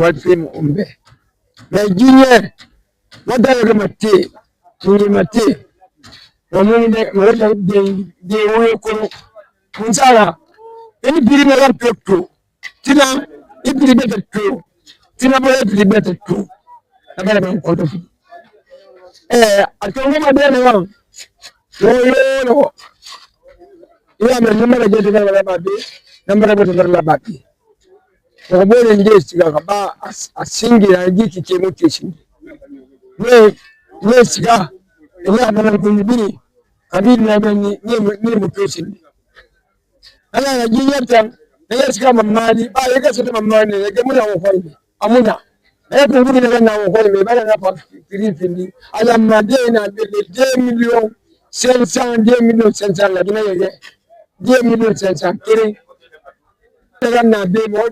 what film umbe na jinye wada ga mate tuni mate wamune mara de woyo ko kunsala eni biri na laptop tina ibiri betu tina bole ibiri betu agala ban ko to atongo madene wa yo ila me numara jeti na la babi numara betu la babi ko bole nje siga ba asingira jiki ke mutishin ne siga ila na kunibini kabili na ni mutishin ala na jinyata na siga mamali ba yake sote mamali yake muna wafalme amuna eko ngudi na wafalme bala na pa filifindi ala madena de 2 millions 500 2 millions 500 la dina yake 2 millions 500 kiri na be mo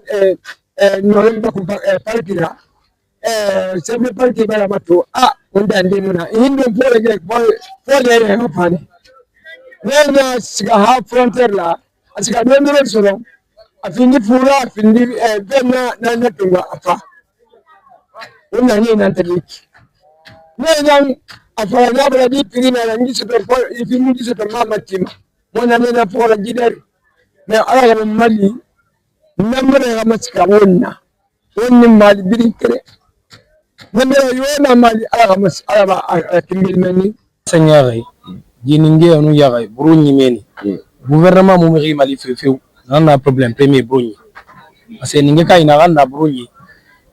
November ku parkira sebe parki bala mato unda ndimuna hindo pole je pole ya hapana nena siga ha frontier la asika dendere soro afindi fura afindi bena na tunga afa una ni na teliki nena afa na bala di pirina na ngi super ifindi ngi super mama tima mona nena fora jider me ala mali namre ga masika wonni mali biri kre namre yona mali ala mas ala kimbil meni sanyare jininge onu yaga burunyi meni gouvernement mo mi mali fefew na problème premier burunyi parce que ninge kay na ganda burunyi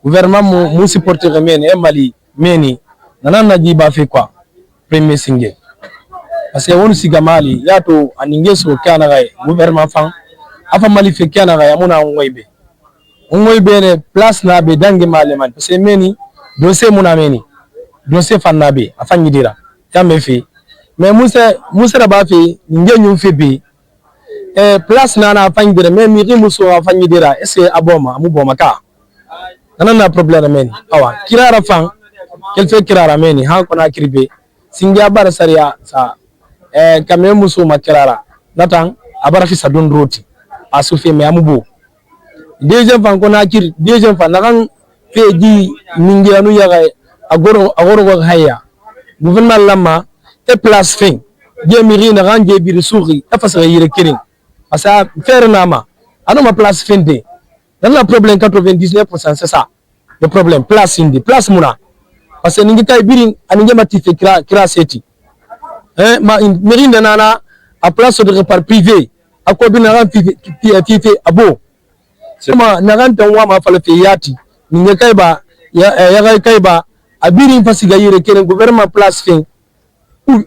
gouvernement mo supporter meni e mali meni na jiba fe quoi premier singe parce que wonu siga mali yato aninge so kana ga gouvernement fan afa mali fe kana ga yamuna ngoybe ne place na be dangi mali man parce que meni dossier muna meni dossier fan na be afa nyidira tambe fe mais musa ba fe ninge nyu fe be place na afa nyidira mais mi rimuso afa nyidira est ce aboma amu boma ka na problème meni awa kirara fan kel fe kirara meni ha ko na kirbe singa bar sariya sa kamé muso makirara natan abara fi sadon roti asufe me amubo deuxième fois ko na kir deuxième fois nakan fe di ninge anu yaga agoro ko haya gouvernement lama e place fin je miri na ganje bir souri afasa yire kirin asa faire nama anu ma place fin de dans le problème 99% c'est ça le problème place indi place muna parce que ninge tay birin aninge matife kira seti ma miri nana a place de repart privé akobi na ran fife abo sama na ran tanwa ma fala fiyati ninge kai ba ya kai ba abirin fasiga yire kenen gouvernement place fin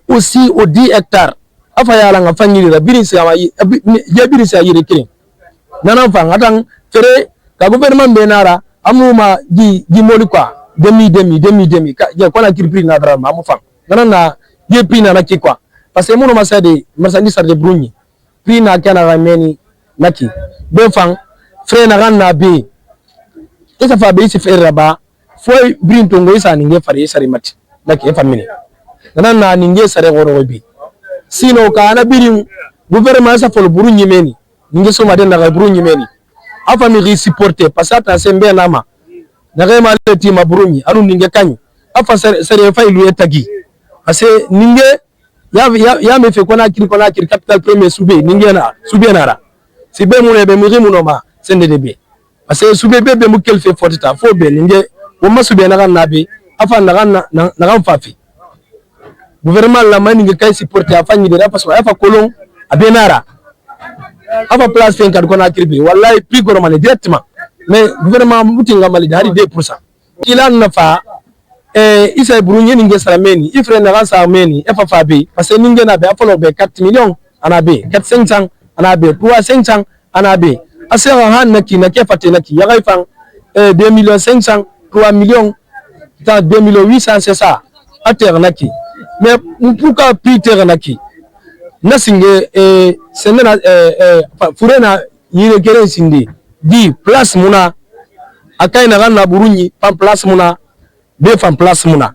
aussi au 10 hectares afa yala nga fanyiri da birin sa ya birin sa yire kenen nana fa ngatan fere ka gouvernement be nara amuma di moli kwa demi ka je kona kirpri na dara ma mu fa nana na je pina na ki kwa parce que mono masade marsandi sarde brunyi pina kana rameni naki be fang frère na ganna be esa fa be isi frère ba foi brin tongo isa ninge fare sari mati naki e famini nana ninge sare goro be sino ka na birin gouvernement sa fol brunyi meni ninge so maden na brunyi meni afa mi supporter parce que ta sembe nama na rema le tima brunyi anu ninge kanyi afa sare fa ilu etagi parce que ninge ya me fe kona kiri capital premier sube ninge na sube nara sibe mu be mu rimu no ma sende debe parce que sube be mu kel fe fortita fo be ninge wo ma sube na kan na be afa na kan fafi gouvernement la mani ninge kay supporter afa nyi de parce que afa kolon abenara afa place fe kan kona kiri be wallahi prix goromane directement mais gouvernement mutinga mali dari 2% ilan na fa isa burunye ninge sarameni ifre na gansa meni efa be parce que ninge na be afolo be 4 millions anabe 400 anabe 300 anabe asera han naki na kefate naki ya gaifan 2 millions 500 3 millions ta 2 millions 800 c'est ça ater naki mais pourquoi peter naki nasinge senena furena yire kere sindi di place muna akai na ganna burunyi pan place muna be fan place muna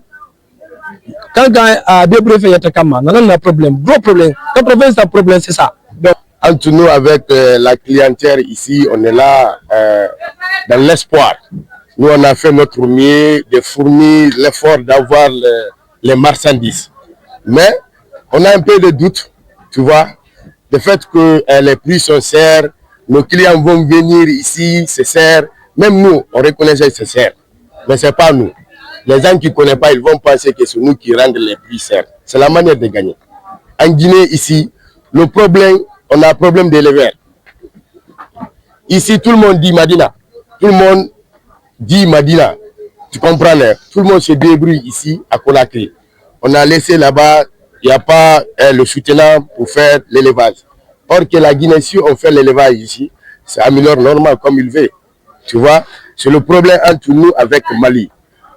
quand de bref yata kama na problème gros problème 80% problème c'est ça. Donc entre nous avec la clientèle ici on est là dans l'espoir Nous, on a fait notre mieux de fournir l'effort d'avoir les marchandises. Mais on a un peu de doute, tu vois, le fait que les prix sont chers, nos clients vont venir ici, c'est cher. Même nous, on reconnaît que c'est cher. Mais ce n'est pas nous. Les gens qui ne connaissent pas, ils vont penser que c'est nous qui rendons les prix chers. C'est la manière de gagner. En Guinée, ici, le problème, on a un problème d'éleveur. Ici, tout le monde dit Madina. Tout le monde dit Madina. Tu comprends, là? Tout le monde se débrouille ici à Conakry. On a laissé là-bas, il n'y a pas le soutenant pour faire l'élevage. Or que la Guinée, si on fait l'élevage ici, c'est améliore normal comme il veut. Tu vois, c'est le problème entre nous avec Mali.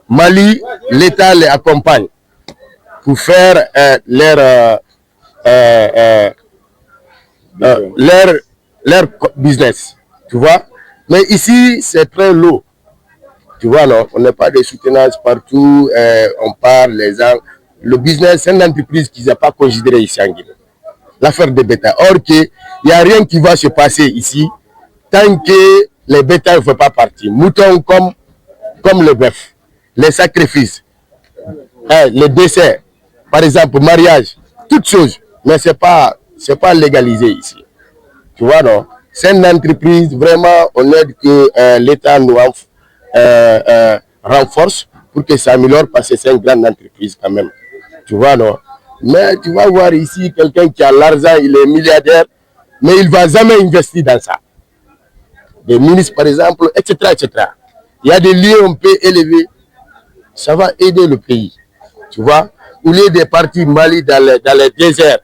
Mali, l'État les accompagne pour faire leur business. Tu vois, mais ici, c'est très lourd. Tu vois, non, on n'a pas de soutenance partout, on parle, les gens. Le business, c'est une entreprise qui n'est pas considérée ici en Guinée. L'affaire des bétails. Or, il n'y a rien qui va se passer ici tant que les bétails ne font pas partie. Moutons comme le bœuf, les sacrifices, les décès, par exemple, mariage, toutes choses. Mais ce n'est pas légalisé ici. Tu vois, non? C'est une entreprise, vraiment, on aide que l'État nous renforce pour que ça améliore parce que c'est une grande entreprise quand même. Tu vois, non? Mais tu vas voir ici quelqu'un qui a l'argent, il est milliardaire, mais il ne va jamais investir dans ça. Des ministres, par exemple, etc., etc. Il y a des lieux où on peut élever, ça va aider le pays. Tu vois, au lieu des parties Mali dans les déserts,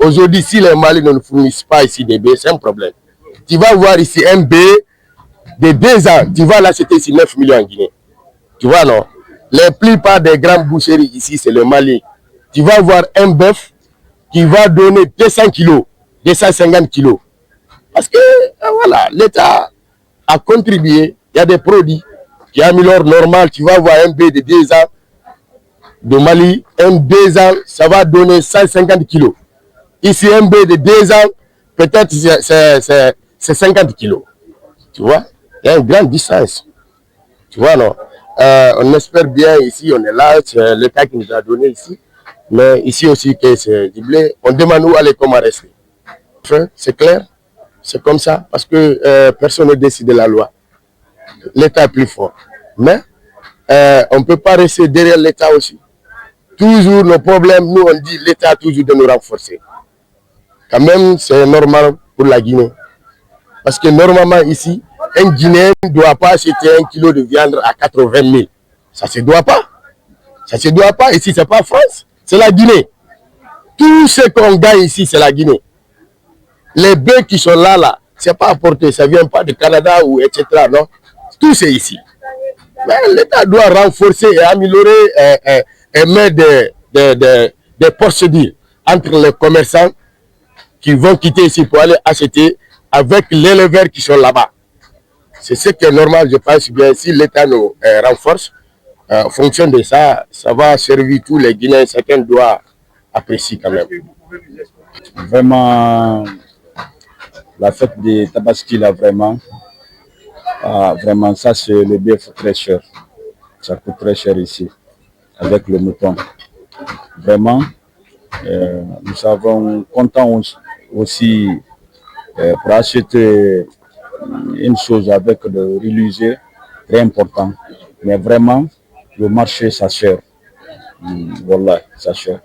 aujourd'hui, si les Mali ne nous fournissent pas ici des baies, c'est un problème. Tu vas voir ici un baie de 2 ans, tu vas l'acheter ici 9 millions en Guinée. Tu vois, non? La plupart des grandes boucheries ici, c'est le Mali. Tu vas voir un bœuf qui va donner 200 kilos, 250 kilos. Parce que, voilà, l'État a contribué. Il y a des produits qui améliorent normal. Tu vas voir un bœuf de 2 ans de Mali, un 2 ans, ça va donner 150 kilos. Ici, un bœuf de 2 ans, peut-être c'est 50 kilos. Tu vois, il y a une grande distance. Tu vois, non? On espère bien ici, on est là, c'est l'État qui nous a donné ici. Mais ici aussi, que c'est du blé, on demande où aller, comment rester. Enfin, c'est clair, c'est comme ça, parce que personne ne décide de la loi. L'État est plus fort. Mais on ne peut pas rester derrière l'État aussi. Toujours nos problèmes, nous on dit l'État toujours de nous renforcer. Quand même, c'est normal pour la Guinée. Parce que normalement ici, un Guinéen ne doit pas acheter 1 kilo de viande à 80 000. Ça ne se doit pas. Ça ne se doit pas. Ici, ce n'est pas France, c'est la Guinée. Tout ce qu'on gagne ici, c'est la Guinée. Les bœufs qui sont là, ce n'est pas apporté. Ça ne vient pas du Canada ou etc. Non, tout c'est ici. Mais l'État doit renforcer et améliorer et mettre des procédures entre les commerçants qui vont quitter ici pour aller acheter avec les éleveurs qui sont là-bas. C'est ce qui est normal, je pense bien. Si l'État nous renforce, en fonction de ça, ça va servir tous les Guinéens. Chacun doit apprécier quand même. Vraiment, la fête des Tabaski, là, vraiment, ça, c'est le bœuf très cher. Ça coûte très cher ici, avec le mouton. Vraiment, nous sommes contents aussi pour acheter une chose avec le religieux, très important. Mais vraiment, le marché, ça cher. Voilà, ça cher.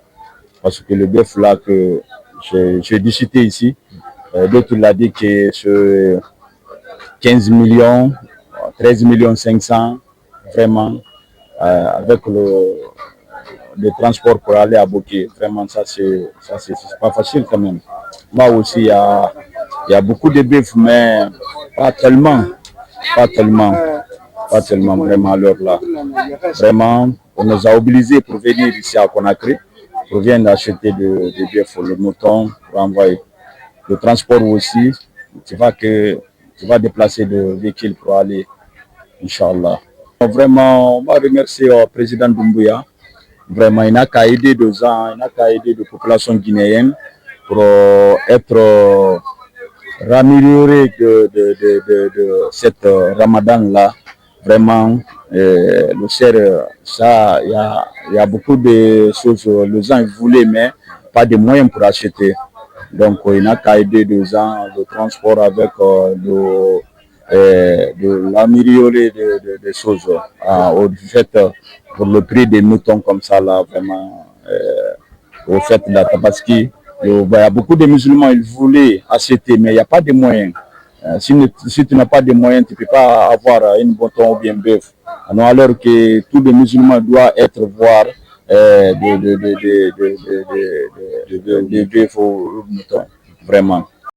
Parce que le bœuf là que j'ai discuté ici, d'autres l'ont dit que c'est 15 millions, 13 millions 500, vraiment, avec le transport pour aller à Boké. Vraiment, ça c'est pas facile quand même. Moi aussi, il y a beaucoup de bœufs, mais pas tellement vraiment à l'heure là. Vraiment, on nous a obligés pour venir ici à Conakry, pour venir acheter des bœufs, le mouton, pour envoyer. Le transport aussi, tu vas déplacer de véhicules pour aller, Inch'Allah. Vraiment, on va remercier le président Doumbouya. Vraiment, il n'a qu'à aider 2 ans, il n'a qu'à aider la population guinéenne pour être ramélioré de cette Ramadan-là. vraiment, le cerf, ça, il y a beaucoup de choses. Les gens voulaient, mais pas de moyens pour acheter. Donc, il n'a qu'à aider les gens de transport avec de l'améliorer des choses. Au fait, pour le prix des moutons comme ça, là, vraiment, au fait, la Tabaski, il y a beaucoup de musulmans, ils voulaient acheter, mais il n'y a pas de moyens. Si tu n'as pas de moyens, tu ne peux pas avoir une bouton ou bien bœuf. Alors que tous les musulmans doivent être voir des bœufs ou moutons, vraiment.